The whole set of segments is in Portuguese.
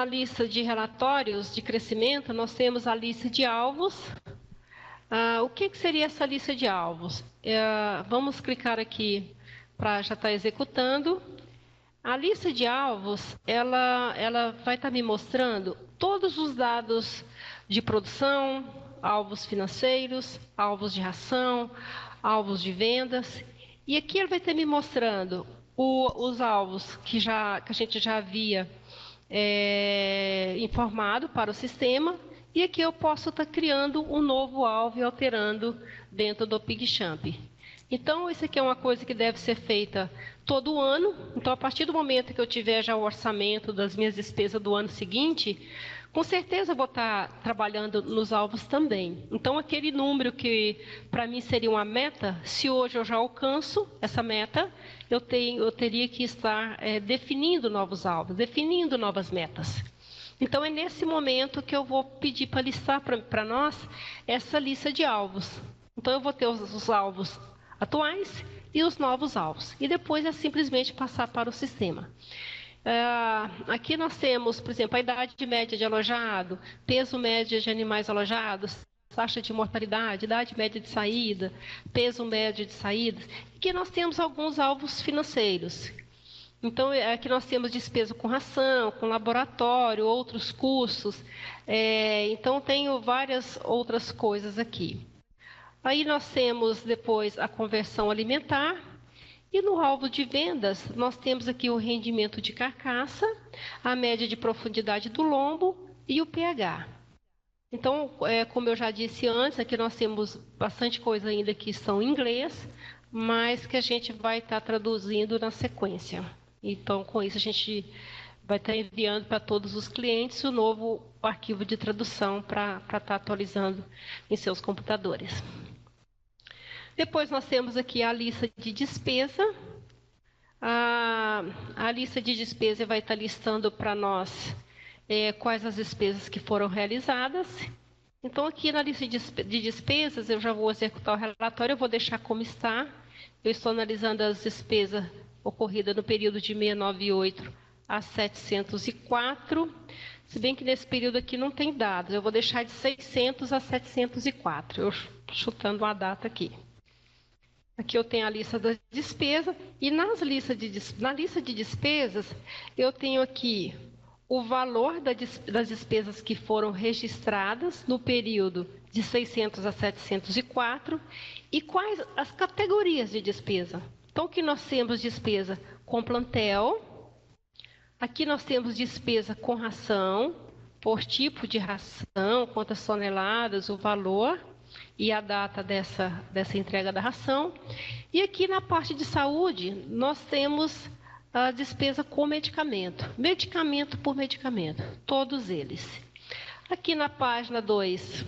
lista de relatórios de crescimento, nós temos a lista de alvos. O que seria essa lista de alvos? Vamos clicar aqui para já estar executando. A lista de alvos, ela vai estar me mostrando todos os dados de produção, alvos financeiros, alvos de ração, alvos de vendas. E aqui ela vai estar me mostrando os alvos que a gente já havia informado para o sistema. E aqui eu posso estar criando um novo alvo e alterando dentro do PigChamp. Então, isso aqui é uma coisa que deve ser feita todo ano. Então, a partir do momento que eu tiver já o orçamento das minhas despesas do ano seguinte, com certeza eu vou estar trabalhando nos alvos também. Então, aquele número que para mim seria uma meta, se hoje eu já alcanço essa meta, eu teria que estar definindo novos alvos, definindo novas metas. Então, é nesse momento que eu vou pedir para listar para nós essa lista de alvos. Então, eu vou ter os alvos atuais e os novos alvos. E depois é simplesmente passar para o sistema. Aqui nós temos, por exemplo, a idade média de alojado, peso médio de animais alojados, taxa de mortalidade, idade média de saída, peso médio de saídas. Aqui nós temos alguns alvos financeiros. Então, aqui nós temos despesa com ração, com laboratório, outros custos. Então, tenho várias outras coisas aqui. Aí nós temos depois a conversão alimentar. E no alvo de vendas, nós temos aqui o rendimento de carcaça, a média de profundidade do lombo e o pH. Então, como eu já disse antes, aqui nós temos bastante coisa ainda que são em inglês, mas que a gente vai estar traduzindo na sequência. Então, com isso, a gente vai estar enviando para todos os clientes o novo arquivo de tradução para estar atualizando em seus computadores. Depois nós temos aqui a lista de despesa. A lista de despesa vai estar listando para nós quais as despesas que foram realizadas. Então, aqui na lista de despesas, eu já vou executar o relatório, eu vou deixar como está. Eu estou analisando as despesas ocorridas no período de 698 a 704. Se bem que nesse período aqui não tem dados, eu vou deixar de 600 a 704, eu chutando uma data aqui. Aqui eu tenho a lista das despesas e na lista de despesas eu tenho aqui o valor das despesas que foram registradas no período de 600 a 704 e quais as categorias de despesa. Então, aqui nós temos despesa com plantel, aqui nós temos despesa com ração, por tipo de ração, quantas toneladas, o valor e a data dessa entrega da ração. E aqui na parte de saúde, nós temos a despesa com medicamento, medicamento por medicamento, todos eles. Aqui na página 2,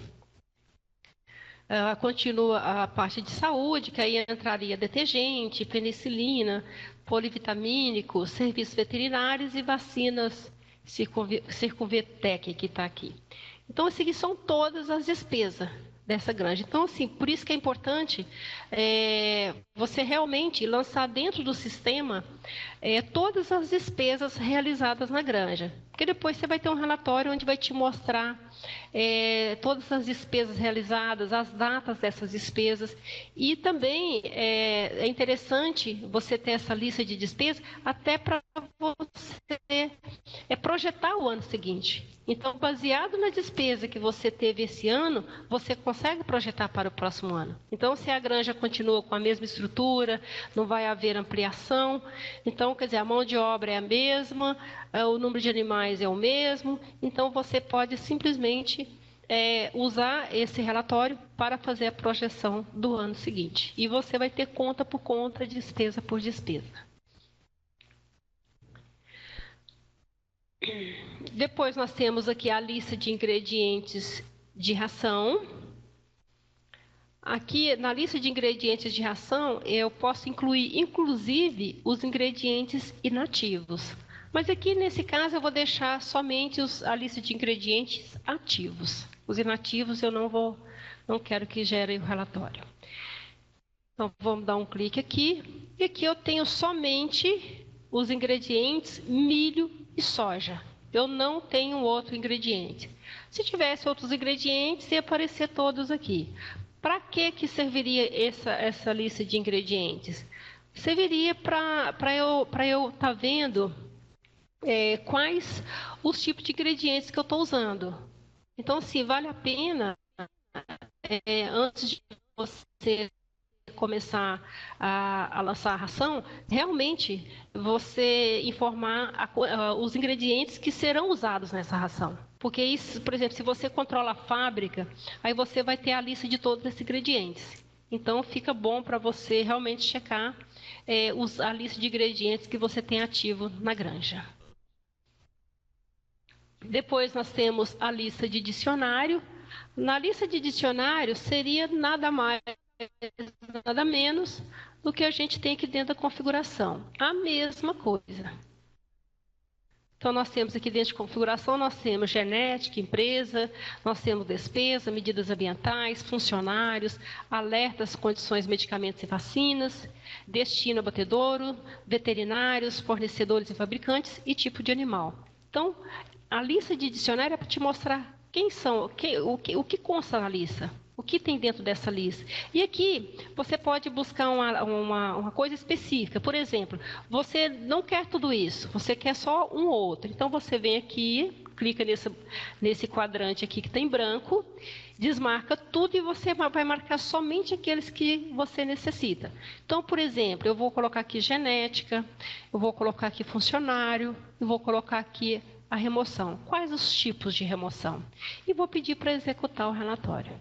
continua a parte de saúde, que aí entraria detergente, penicilina, polivitamínicos, serviços veterinários e vacinas Circunvetec, que está aqui. Então, assim, são todas as despesas dessa granja. Então, assim, por isso que é importante você realmente lançar dentro do sistema todas as despesas realizadas na granja. Porque depois você vai ter um relatório onde vai te mostrar todas as despesas realizadas, as datas dessas despesas. E também é interessante você ter essa lista de despesas até para você projetar o ano seguinte. Então, baseado na despesa que você teve esse ano, você consegue projetar para o próximo ano. Então, se a granja continua com a mesma estrutura, não vai haver ampliação, então, quer dizer, a mão de obra é a mesma, o número de animais é o mesmo, então você pode simplesmente usar esse relatório para fazer a projeção do ano seguinte. E você vai ter conta por conta, despesa por despesa. Depois nós temos aqui a lista de ingredientes de ração. Aqui na lista de ingredientes de ração eu posso incluir inclusive os ingredientes inativos. Mas aqui nesse caso eu vou deixar somente a lista de ingredientes ativos. Os inativos eu não quero que gere o relatório. Então vamos dar um clique aqui. E aqui eu tenho somente os ingredientes milho e soja. Eu não tenho outro ingrediente. Se tivesse outros ingredientes, ia aparecer todos aqui. Para que serviria essa lista de ingredientes? Serviria para eu estar vendo quais os tipos de ingredientes que eu estou usando. Então, assim, vale a pena, antes de você começar a lançar a ração, realmente você informar os ingredientes que serão usados nessa ração. Porque isso, por exemplo, se você controla a fábrica, aí você vai ter a lista de todos esses ingredientes. Então, fica bom para você realmente checar a lista de ingredientes que você tem ativo na granja. Depois nós temos a lista de dicionário. Na lista de dicionário seria nada mais, nada menos do que a gente tem aqui dentro da configuração. A mesma coisa. Então, nós temos aqui dentro de configuração, nós temos genética, empresa, nós temos despesa, medidas ambientais, funcionários, alertas, condições, medicamentos e vacinas, destino abatedouro, veterinários, fornecedores e fabricantes e tipo de animal. Então, a lista de dicionário é para te mostrar quem são, o que consta na lista, o que tem dentro dessa lista. E aqui você pode buscar uma coisa específica. Por exemplo, você não quer tudo isso, você quer só um ou outro. Então você vem aqui, clica nesse quadrante aqui que tem branco, desmarca tudo e você vai marcar somente aqueles que você necessita. Então, por exemplo, eu vou colocar aqui genética, eu vou colocar aqui funcionário, eu vou colocar aqui a remoção. Quais os tipos de remoção? E vou pedir para executar o relatório.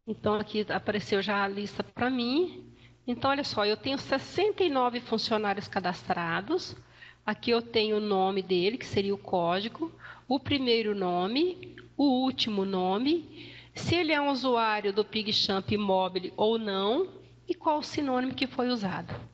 Então, aqui apareceu já a lista para mim. Então, olha só, eu tenho 69 funcionários cadastrados. Aqui eu tenho o nome dele, que seria o código, o primeiro nome, o último nome, se ele é um usuário do PigChamp Mobile ou não, e qual o sinônimo que foi usado.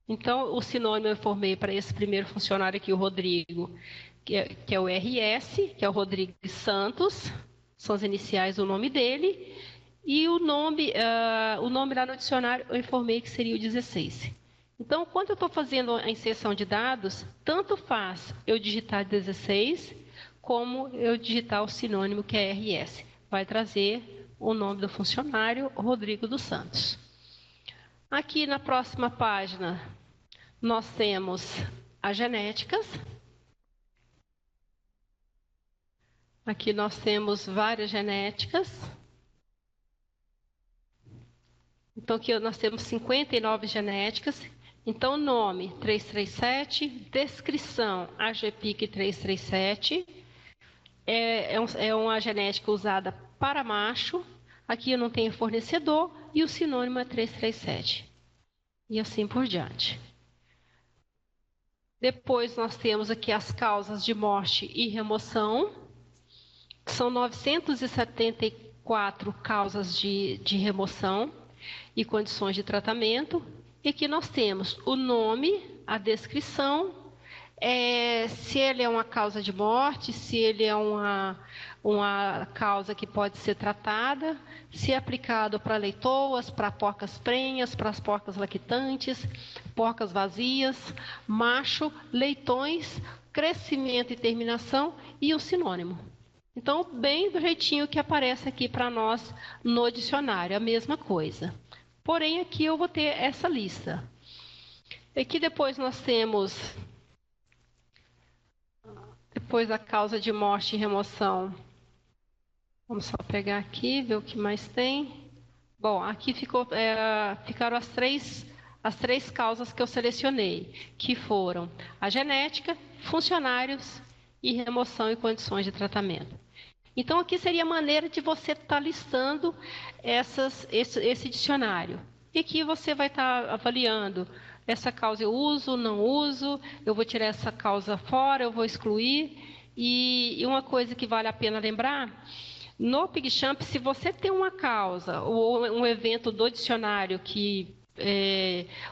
Então, o sinônimo eu informei para esse primeiro funcionário aqui, o Rodrigo, que é o RS, que é o Rodrigo Santos, são as iniciais do nome dele, e o nome lá no dicionário eu informei que seria o 16. Então, quando eu estou fazendo a inserção de dados, tanto faz eu digitar 16, como eu digitar o sinônimo que é RS. Vai trazer o nome do funcionário, Rodrigo dos Santos. Aqui na próxima página, nós temos as genéticas. Aqui nós temos várias genéticas. Então, aqui nós temos 59 genéticas. Então, nome 337, descrição AGPIC 337. É uma genética usada para macho. Aqui eu não tenho fornecedor e o sinônimo é 337. E assim por diante. Depois nós temos aqui as causas de morte e remoção. São 974 causas de remoção e condições de tratamento. E aqui nós temos o nome, a descrição, se ele é uma causa de morte, se ele é uma causa que pode ser tratada, se é aplicado para leitoas, para porcas prenhas, para as porcas lactantes, porcas vazias, macho, leitões, crescimento e terminação e o sinônimo. Então, bem do jeitinho que aparece aqui para nós no dicionário, a mesma coisa. Porém, aqui eu vou ter essa lista. Aqui depois nós temos, depois a causa de morte e remoção. Vamos só pegar aqui, ver o que mais tem. Bom, aqui ficaram as três causas que eu selecionei, que foram a genética, funcionários e remoção e condições de tratamento. Então, aqui seria a maneira de você estar listando esse dicionário. E aqui você vai estar avaliando essa causa eu uso, não uso, eu vou tirar essa causa fora, eu vou excluir. E uma coisa que vale a pena lembrar, no PigChamp, se você tem uma causa ou um evento do dicionário que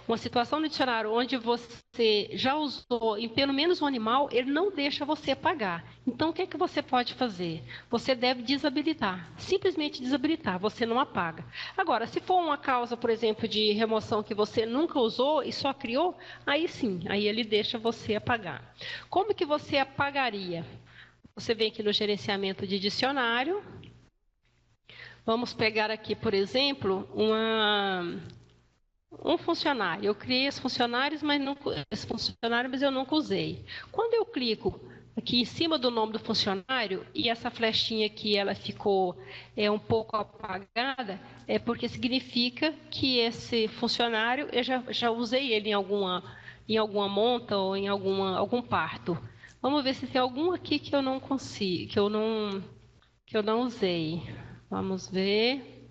uma situação no dicionário onde você já usou em pelo menos um animal, ele não deixa você pagar. Então, o que é que você pode fazer? Você deve desabilitar, simplesmente desabilitar, você não apaga. Agora, se for uma causa, por exemplo, de remoção que você nunca usou e só criou, aí sim, aí ele deixa você apagar. Como que você apagaria? Você vem aqui no gerenciamento de dicionário. Vamos pegar aqui, por exemplo, um funcionário. Eu criei esse funcionário, mas eu nunca usei. Quando eu clico aqui em cima do nome do funcionário e essa flechinha aqui ela ficou um pouco apagada, é porque significa que esse funcionário eu já usei ele em alguma monta ou em algum parto. Vamos ver se tem algum aqui que eu não consigo, que eu não usei. Vamos ver.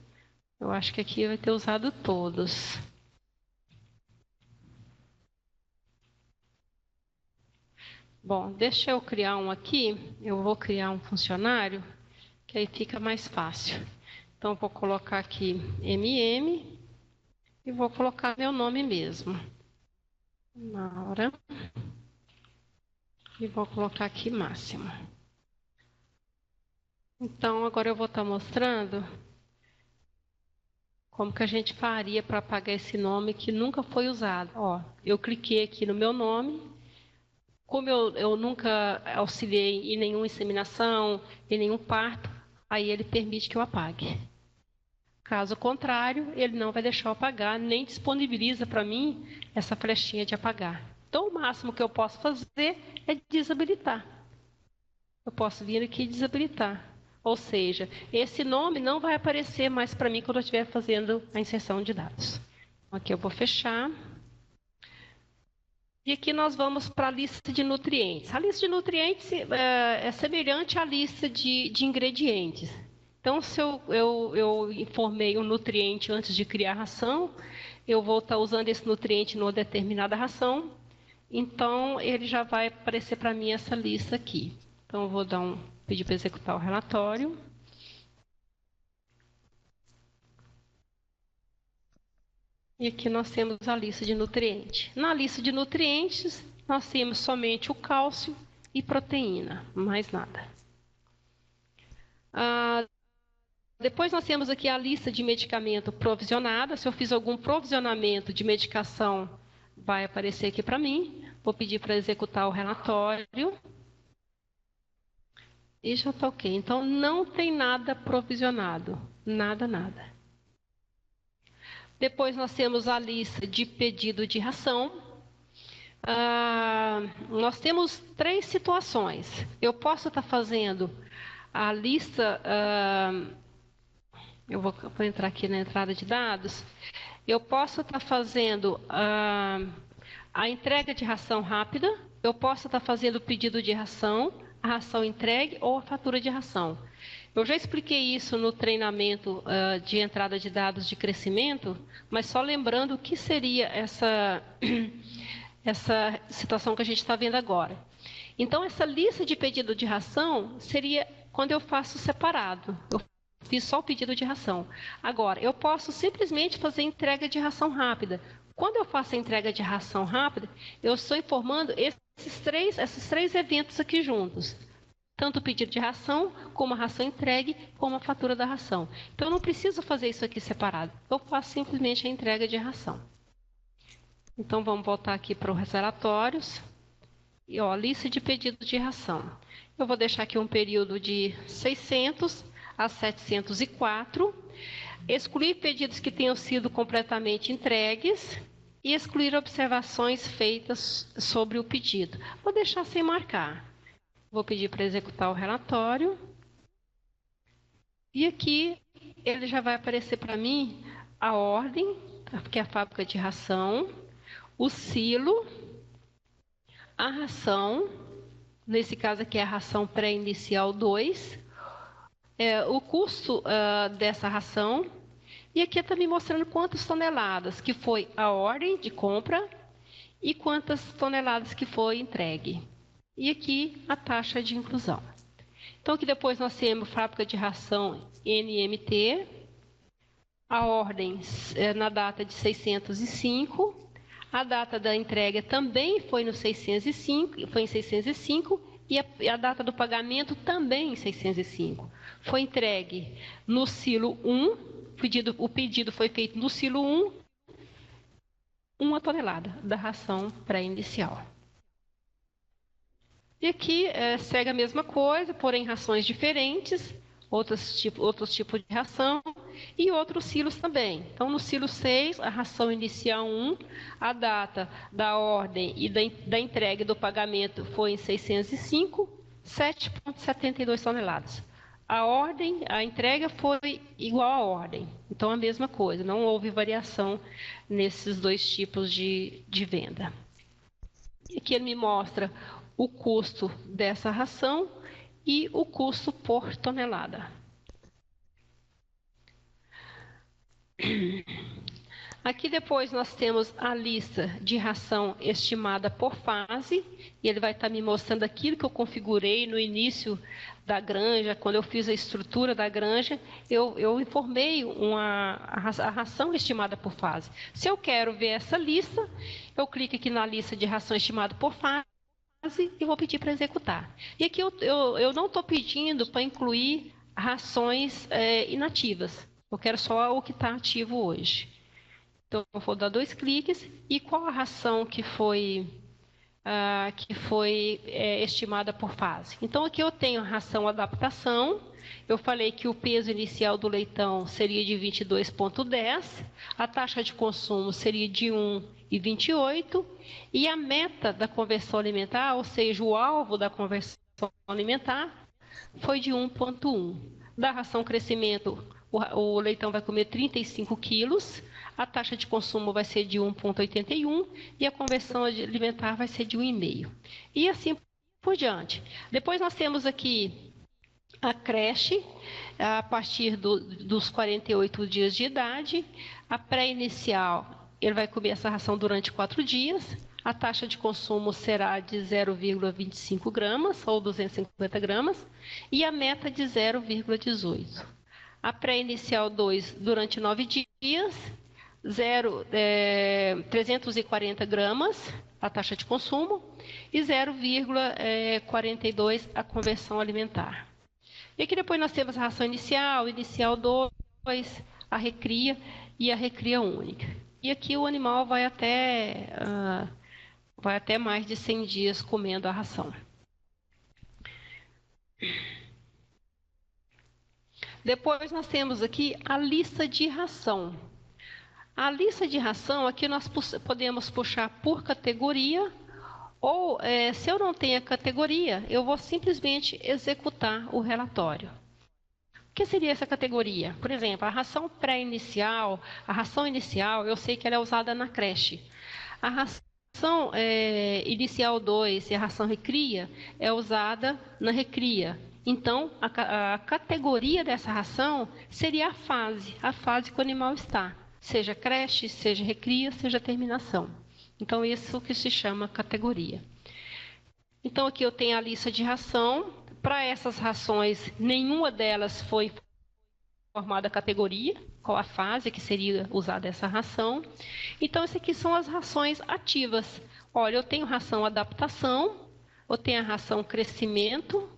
Eu acho que aqui vai ter usado todos. Bom, deixa eu criar um aqui. Eu vou criar um funcionário, que aí fica mais fácil. Então, vou colocar aqui MM e vou colocar meu nome mesmo. Maura. E vou colocar aqui Máximo. Então, agora eu vou estar mostrando como que a gente faria para apagar esse nome que nunca foi usado. Ó, eu cliquei aqui no meu nome. Como eu nunca auxiliei em nenhuma inseminação, em nenhum parto, aí ele permite que eu apague. Caso contrário, ele não vai deixar eu apagar, nem disponibiliza para mim essa flechinha de apagar. Então, o máximo que eu posso fazer é desabilitar. Eu posso vir aqui e desabilitar. Ou seja, esse nome não vai aparecer mais para mim quando eu estiver fazendo a inserção de dados. Aqui eu vou fechar. E aqui nós vamos para a lista de nutrientes. A lista de nutrientes é semelhante à lista de ingredientes. Então, se eu informei um nutriente antes de criar a ração, eu vou estar usando esse nutriente numa determinada ração, então ele já vai aparecer para mim essa lista aqui. Então, eu vou pedir para executar o relatório. E aqui nós temos a lista de nutrientes. Na lista de nutrientes, nós temos somente o cálcio e proteína, mais nada. Depois nós temos aqui a lista de medicamento provisionada. Se eu fiz algum provisionamento de medicação, vai aparecer aqui para mim. Vou pedir para executar o relatório. E já está ok. Então, não tem nada provisionado. Nada, nada. Depois nós temos a lista de pedido de ração. Nós temos 3 situações. Eu posso estar fazendo a lista... eu vou entrar aqui na entrada de dados. Eu posso estar fazendo a entrega de ração rápida. Eu posso estar fazendo o pedido de ração, a ração entregue ou a fatura de ração. Eu já expliquei isso no treinamento de entrada de dados de crescimento, mas só lembrando o que seria essa situação que a gente está vendo agora. Então, essa lista de pedido de ração seria quando eu faço separado. Eu fiz só o pedido de ração. Agora, eu posso simplesmente fazer entrega de ração rápida. Quando eu faço a entrega de ração rápida, eu estou informando esses três eventos aqui juntos. Tanto o pedido de ração, como a ração entregue, como a fatura da ração. Então, eu não preciso fazer isso aqui separado. Eu faço simplesmente a entrega de ração. Então, vamos voltar aqui para os relatórios. E, lista de pedido de ração. Eu vou deixar aqui um período de 600 a 704. Excluir pedidos que tenham sido completamente entregues. E excluir observações feitas sobre o pedido. Vou deixar sem marcar. Vou pedir para executar o relatório. E aqui ele já vai aparecer para mim a ordem, que é a fábrica de ração, o silo, a ração, nesse caso aqui é a ração pré-inicial 2, o custo dessa ração, e aqui está me mostrando quantas toneladas, que foi a ordem de compra, e quantas toneladas que foi entregue. E aqui a taxa de inclusão. Então, aqui depois nós temos fábrica de ração NMT, a ordem na data de 605, a data da entrega também foi no 605, foi em 605, e a data do pagamento também em 605. Foi entregue no silo 1, o pedido foi feito no silo 1, 1 tonelada da ração pré-inicial. E aqui segue a mesma coisa, porém rações diferentes, outros tipos de ração e outros silos também. Então, no silo 6, a ração inicial 1, a data da ordem e da entrega e do pagamento foi em 605, 7,72 toneladas. A entrega foi igual à ordem, então a mesma coisa, não houve variação nesses dois tipos de venda. Aqui ele me mostra o custo dessa ração e o custo por tonelada. Aqui depois nós temos a lista de ração estimada por fase, e ele vai estar me mostrando aquilo que eu configurei no início da granja, quando eu fiz a estrutura da granja, eu informei a ração estimada por fase. Se eu quero ver essa lista, eu clico aqui na lista de ração estimada por fase e vou pedir para executar. E aqui eu não estou pedindo para incluir rações inativas, eu quero só o que está ativo hoje. Então, eu vou dar 2 cliques e qual a ração que foi estimada por fase. Então, aqui eu tenho a ração adaptação. Eu falei que o peso inicial do leitão seria de 22,10, a taxa de consumo seria de 1,28 e a meta da conversão alimentar, ou seja, o alvo da conversão alimentar, foi de 1,1. Da ração crescimento, o leitão vai comer 35 quilos, a taxa de consumo vai ser de 1,81 e a conversão alimentar vai ser de 1,5. E assim por diante. Depois nós temos aqui a creche, a partir dos 48 dias de idade. A pré-inicial, ele vai comer essa ração durante 4 dias. A taxa de consumo será de 0,25 gramas ou 250 gramas. E a meta de 0,18. A pré-inicial 2 durante 9 dias. 340 gramas a taxa de consumo e 0,42 a conversão alimentar. E aqui depois nós temos a ração inicial 2, a recria e a recria única. E aqui o animal vai até mais de 100 dias comendo a ração. Depois nós temos aqui a lista de ração. A lista de ração, aqui nós podemos puxar por categoria, ou se eu não tenho a categoria, eu vou simplesmente executar o relatório. O que seria essa categoria? Por exemplo, a ração pré-inicial, a ração inicial, eu sei que ela é usada na creche. A ração inicial 2 e a ração recria é usada na recria. Então, a categoria dessa ração seria a fase que o animal está. Seja creche, seja recria, seja terminação. Então, isso que se chama categoria. Então, aqui eu tenho a lista de ração. Para essas rações, nenhuma delas foi formada categoria, qual a fase que seria usada essa ração. Então, essas aqui são as rações ativas. Olha, eu tenho ração adaptação, eu tenho a ração crescimento,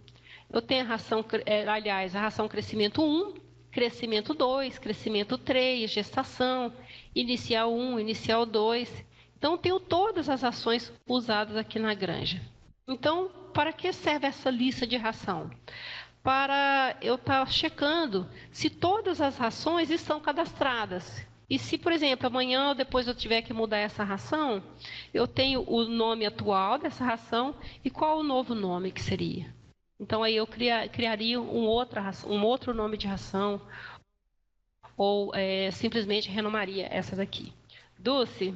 eu tenho a ração, a ração crescimento 1, crescimento 2, crescimento 3, gestação, inicial 1, inicial 2. Então, tenho todas as ações usadas aqui na granja. Então, para que serve essa lista de ração? Para eu estar checando se todas as rações estão cadastradas. E se, por exemplo, amanhã ou depois eu tiver que mudar essa ração, eu tenho o nome atual dessa ração e qual o novo nome que seria. Então, aí eu criaria um outro nome de ração ou simplesmente renomaria essa daqui. Dulce?